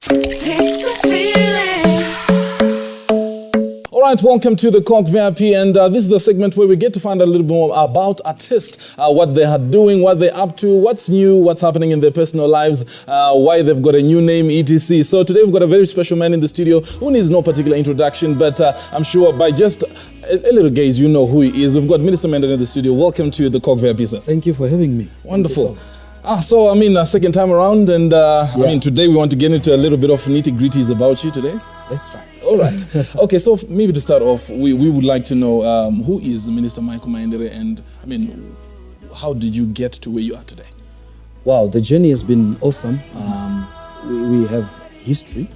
Taste the feeling. All right, welcome to the Coke VIP, and this is the segment where we get to find out a little bit more about artists, what they are doing, what they're up to, what's new, what's happening in their personal lives, why they've got a new name, etc. So today we've got a very special man in the studio who needs no particular introduction, but I'm sure by just a little gaze you know who he is. We've got Minister Mahendere in the studio. Welcome to the Coke VIP, sir. Thank you for having me. Wonderful. Second time around, and today we want to get into a little bit of nitty-gritties about you today. Let's try. All right. Okay, so maybe to start off, we would like to know who is Minister Michael Mahendere, and how did you get to where you are today? Wow, the journey has been awesome. We have history.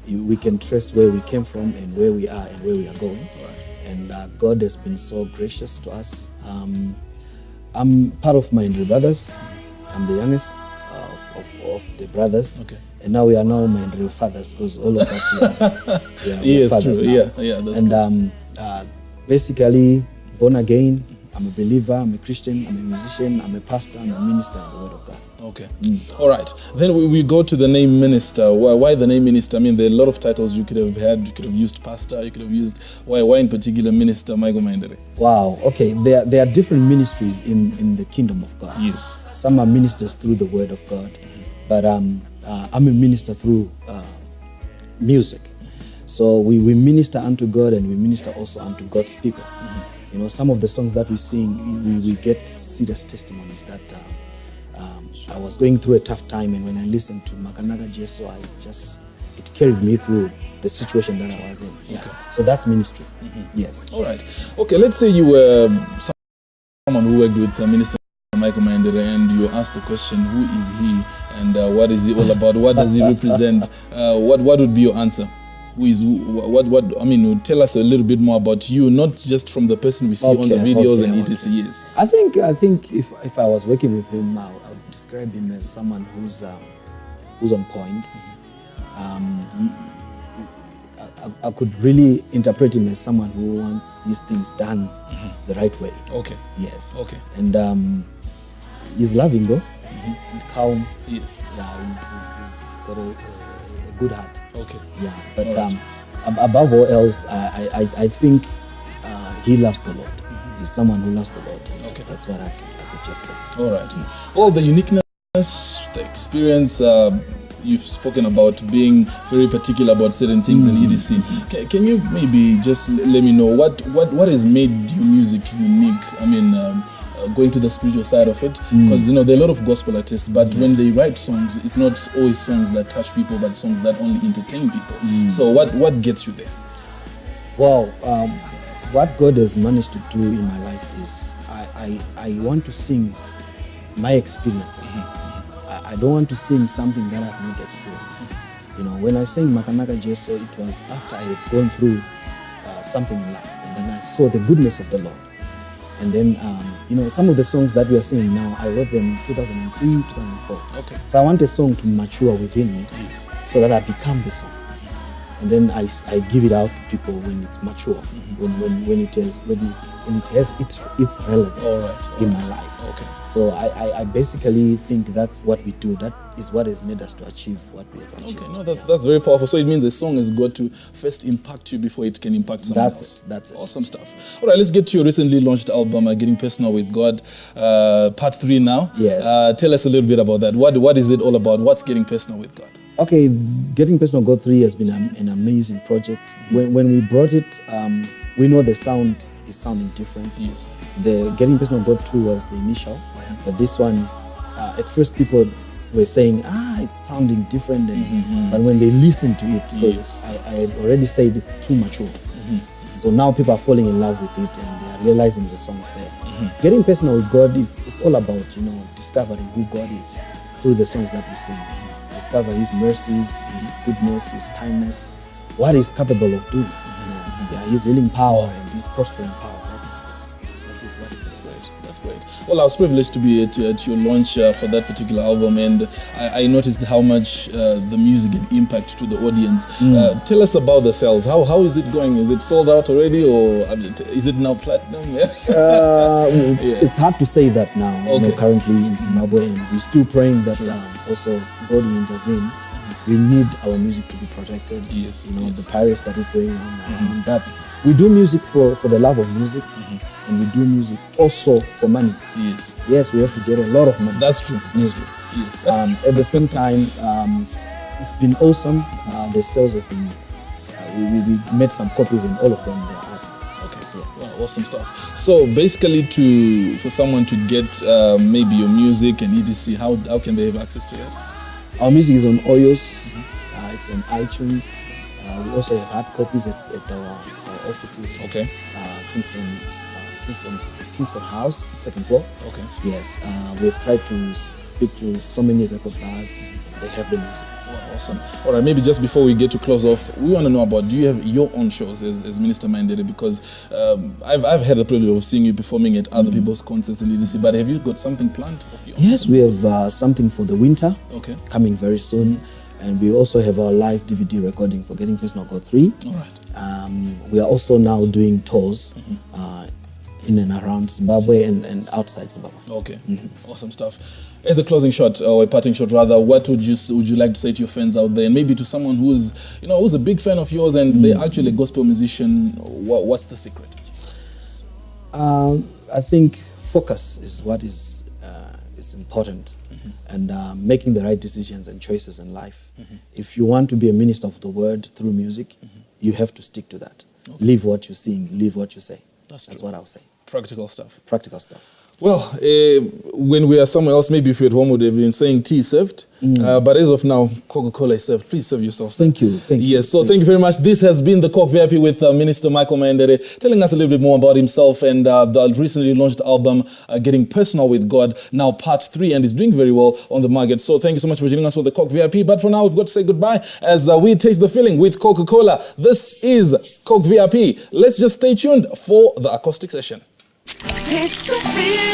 We can trace where we came from and where we are and where we are going. Right. And God has been so gracious to us. I'm part of Mahendere brothers. I'm the youngest of the brothers. Okay. And now we are Mahendere fathers, because all of us we are fathers true. now. Yeah, that's and basically born again. I'm a believer. I'm a Christian. I'm a musician. I'm a pastor. I'm a minister of the Word of God. Okay. All right. Then we go to the name minister. Why the name minister? There are a lot of titles you could have had. You could have used pastor. You could have used why in particular Minister Michael Mahendere? Wow. Okay. There are different ministries in the kingdom of God. Yes. Some are ministers through the Word of God, but I'm a minister through music. So we minister unto God, and we minister also unto God's people. You know, some of the songs that we sing, we get serious testimonies that I was going through a tough time, and when I listened to Makanaka Jesu, it carried me through the situation that I was in. Yeah. Okay. So that's ministry. Yes. All right. Okay, let's say you were someone who worked with Minister Michael Mahendere, and you asked the question, who is he, and what is he all about? What does he represent? What would be your answer? Who is what? Tell us a little bit more about you, not just from the person we see on the videos and etc. Yes. I think if I was working with him, I would describe him as someone who's on point. I could really interpret him as someone who wants his things done the right way. Okay. Yes. Okay. And he's loving though, and calm. Yes. Yeah, he's got a good heart. Okay. Yeah, but above all else, I think he loves the Lord. He's someone who loves the Lord. Okay. That's what I could just say. All right. Well, the uniqueness, the experience, you've spoken about being very particular about certain things in EDC. Can you maybe just let me know what has made your music unique? Going to the spiritual side of it, because there are a lot of gospel artists, but when they write songs, it's not always songs that touch people, but songs that only entertain people. So what gets you there? Well, what God has managed to do in my life is I want to sing my experiences. I don't want to sing something that I've not experienced. When I sang Makanaka Jesu, it was after I had gone through something in life, and then I saw the goodness of the Lord. And then, some of the songs that we are singing now, I wrote them 2003, 2004. Okay. So I want a song to mature within me, so that I become the song. And then I give it out to people when it's mature, when it has its relevance in my life. Okay. So I basically think that's what we do. That is what has made us to achieve what we have achieved. Okay, no, that's very powerful. So it means a song has got to first impact you before it can impact someone else. That's it. Awesome stuff. All right, let's get to your recently launched album, Getting Personal with God, part 3 now. Yes. Tell us a little bit about that. What is it all about? What's Getting Personal with God? Okay, Getting Personal with God 3 has been an amazing project. When we brought it, we know the sound is sounding different. Yes. The Getting Personal with God 2 was the initial, but this one, at first people were saying, it's sounding different, but when they listen to it, because I had already said it's too mature. So now people are falling in love with it, and they are realizing the songs there. Getting Personal with God, it's all about, discovering who God is through the songs that we sing. Discover His mercies, His goodness, His kindness, what He's capable of doing. His healing power and His prospering power. That is what it is. That's great. Well, I was privileged to be at your launch for that particular album, and I noticed how much the music had impact to the audience. Tell us about the sales. How is it going? Is it sold out already, or is it now platinum? It's hard to say that now. Currently in Zimbabwe, and we're still praying that also God will intervene. we need our music to be protected. Yes, You know, yes. the pirates that is going on around that. We do music for the love of music, and we do music also for money. Yes. Yes, we have to get a lot of money. That's true. Music. Yes. At the same time, it's been awesome. The sales have been. We made some copies, and all of them they are out now. Okay. Yeah. Wow, awesome stuff. So basically, for someone to get maybe your music and etc., how can they have access to it? Our music is on Oyos. It's on iTunes. We also have hard copies at our offices. Okay. Kingston House, second floor. Okay. Yes. We've tried to speak to so many record bars. They have the music. Wow, awesome. All right, maybe just before we get to close off, we want to know about, do you have your own shows as Minister Mahendere? Because I've had the privilege of seeing you performing at other people's concerts in EDC, but have you got something planned of your own? Yes, we have something for the winter. Okay. Coming very soon. And we also have our live DVD recording for Getting Personal God 3. All right. We are also now doing tours in and around Zimbabwe and outside Zimbabwe. Okay. Awesome stuff. As a closing shot, or a parting shot rather, what would you like to say to your fans out there, and maybe to someone who's a big fan of yours and they're actually a gospel musician? What's the secret? I think focus is what is important, and making the right decisions and choices in life. If you want to be a minister of the word through music, you have to stick to that. Okay. Live what you sing, live what you say. That's true. what I'll say. Practical stuff. Practical stuff. Well, when we are somewhere else, maybe if you're at home, would have been saying tea served. But as of now, Coca-Cola is served. Please serve yourself. Thank you. Thank you. Yes, so thank you very much. This has been the Coke VIP with Minister Michael Mahendere, telling us a little bit more about himself and the recently launched album, Getting Personal with God, now part 3, and is doing very well on the market. So thank you so much for joining us for the Coke VIP. But for now, we've got to say goodbye as we taste the feeling with Coca-Cola. This is Coke VIP. Let's just stay tuned for the acoustic session. Taste the feeling.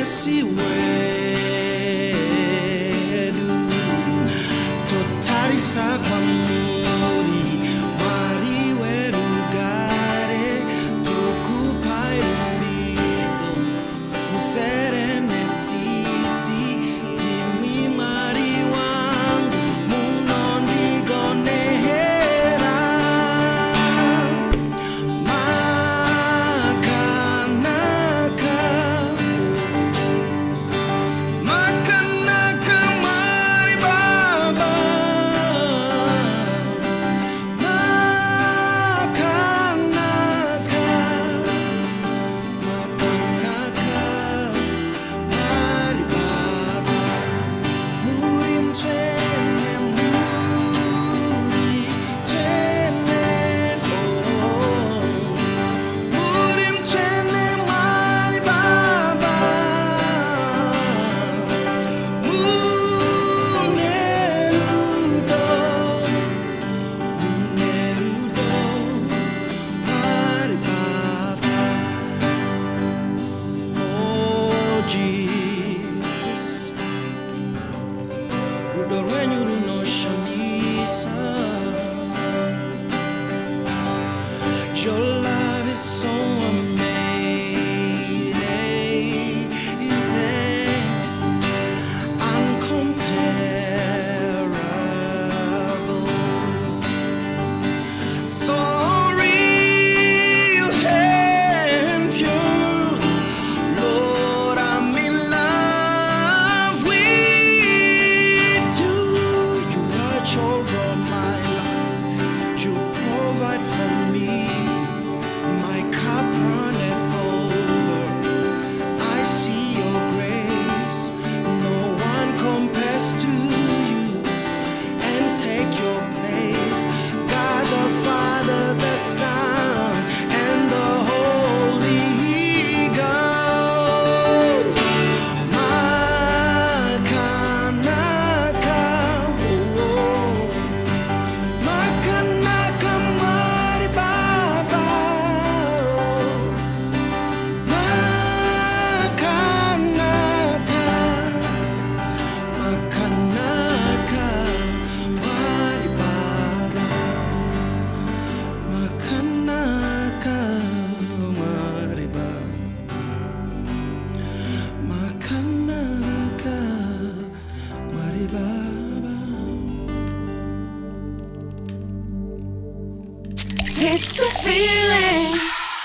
See